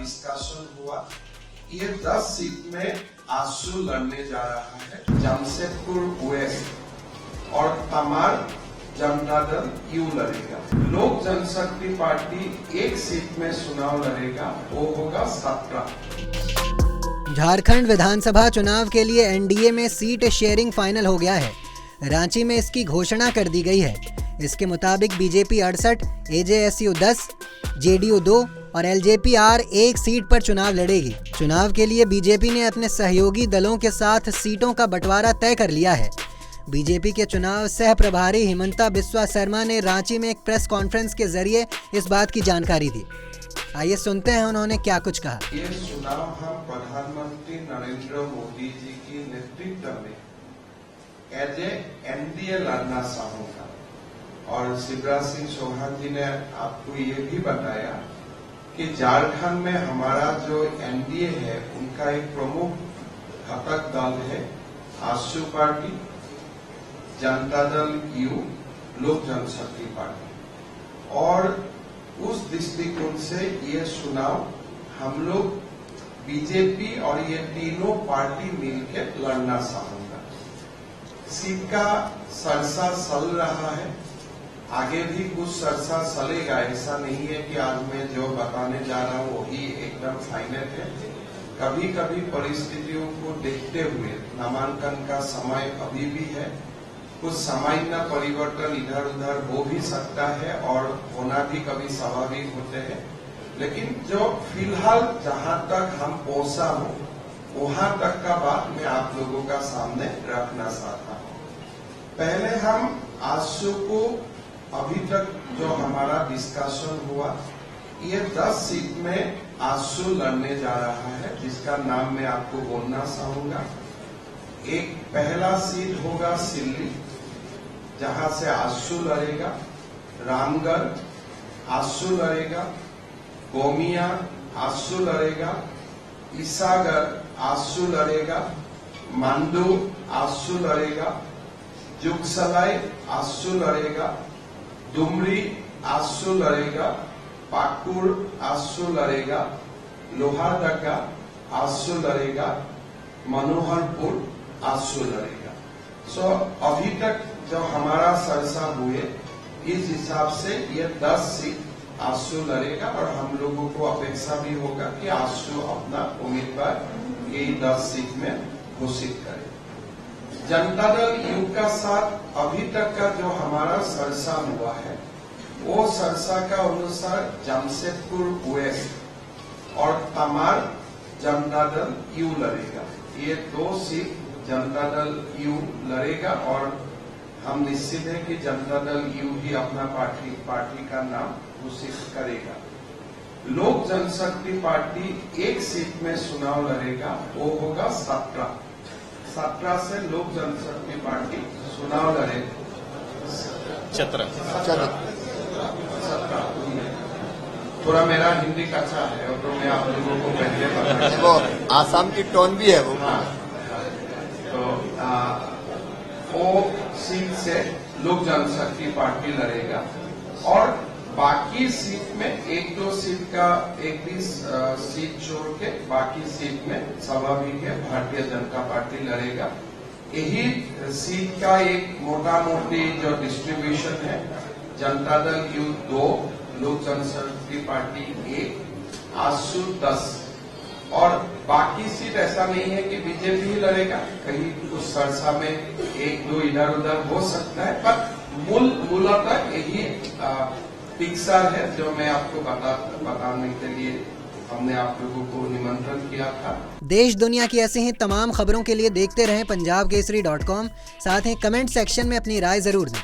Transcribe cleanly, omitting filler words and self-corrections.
Discussion हुआ। ये 10 seat में आशु लड़ने जा रहा है। जमशेदपुर वेस्ट और तमार जनता दल यू लड़ेगा। लोक जनशक्ति पार्टी एक सीट में चुनाव लड़ेगा, वो होगा 17। झारखंड विधानसभा चुनाव के लिए एनडीए में सीट शेयरिंग फाइनल हो गया है। रांची में इसकी घोषणा कर दी गई है। इसके मुताबिक बीजेपी 68, एजेएसयू 10, जेडीयू 2 और एलजेपी-आर 1 सीट पर चुनाव लड़ेगी। चुनाव के लिए बीजेपी ने अपने सहयोगी दलों के साथ सीटों का बंटवारा तय कर लिया है। बीजेपी के चुनाव सह प्रभारी हिमंता बिस्वा शर्मा ने रांची में एक प्रेस कॉन्फ्रेंस के जरिए इस बात की जानकारी दी। आइए सुनते हैं उन्होंने क्या कुछ कहा। ये चुनाव हम प्रधानमंत्री नरेंद्र मोदी जी की नेतृत्व में एज एनडीए लड़ना चाहूंगा और शिवराज सिंह चौहान जी ने आपको ये भी बताया कि झारखंड में हमारा जो एनडीए है उनका एक प्रमुख घटक दल है आशु पार्टी, जनता दल यू, लोक जनशक्ति पार्टी। और उस दृष्टिकोण से ये चुनाव हम लोग बीजेपी और ये तीनों पार्टी मिलकर लड़ना चाहूंगा। सीट का चर्चा चल रहा है, आगे भी कुछ चर्चा चलेगा। ऐसा नहीं है कि आज मैं जो बताने जा रहा हूँ वही एकदम फाइनल है। कभी कभी परिस्थितियों को देखते हुए नामांकन का समय अभी भी है, कुछ सामान्य परिवर्तन इधर उधर हो भी सकता है और होना भी कभी स्वाभाविक होते हैं। लेकिन जो फिलहाल जहां तक हम पहुंचा हूं वहां तक का बात मैं आप लोगों का सामने रखना चाहता हूं। पहले हम आशु को अभी तक जो हमारा डिस्कशन हुआ, ये 10 सीट में आशु लड़ने जा रहा है, जिसका नाम मैं आपको बोलना चाहूंगा। एक पहला सीट होगा सिल्ली, जहां से आशु लड़ेगा। रामगढ़ आशु लड़ेगा। गोमिया आशु लड़ेगा। ईसागढ़ आशु लड़ेगा। मांडू आशु लड़ेगा। जुगसलाई आशु लड़ेगा। डुमरी आशु लड़ेगा। पाकुड़ आशु लड़ेगा। लोहारदगा आशु लड़ेगा। मनोहरपुर आशु लड़ेगा। सो अभी तक जो हमारा चर्चा हुए इस हिसाब से ये 10 सीट आशु लड़ेगा और हम लोगों को अपेक्षा भी होगा कि आशु अपना उम्मीदवार यही 10 सीट में घोषित करे। जनता दल यू का साथ अभी तक का जो हमारा चर्चा हुआ है वो चर्चा का अनुसार जमशेदपुर वेस्ट और तमार जनता दल यू लड़ेगा। ये 2 सीट जनता दल यू लड़ेगा और हम निश्चित है कि जनता दल यू ही अपना पार्टी का नाम घोषित करेगा। लोक जनशक्ति पार्टी एक सीट में चुनाव लड़ेगा, वो होगा 17 से लोक जनशक्ति पार्टी चुनाव लड़ेगा। 17 थोड़ा मेरा हिंदी कच्चा है और तो मैं आप लोगों को पहले बता वो आसाम की टोन भी है वो। हाँ, तो वो सीट से लोक जनशक्ति पार्टी लड़ेगा और बाकी सीट में 1-2 सीट का एक भी सीट छोड़ के बाकी सीट में स्वाभाविक है भारतीय जनता पार्टी लड़ेगा। यही सीट का एक मोटा मोटी जो डिस्ट्रीब्यूशन है, जनता दल यू 2, लोक जनशक्ति पार्टी 1, आशु 10 और बाकी सीट ऐसा नहीं है कि बीजेपी ही लड़ेगा, कहीं कुछ चर्चा में 1-2 इधर उधर हो सकता है, पर मूलतः यही पिक्चर है जो मैं आपको बताने के लिए हमने आप लोगों को निमंत्रण किया था। देश दुनिया की ऐसी ही तमाम खबरों के लिए देखते रहें पंजाबकेसरी.com। साथ ही कमेंट सेक्शन में अपनी राय जरूर दें।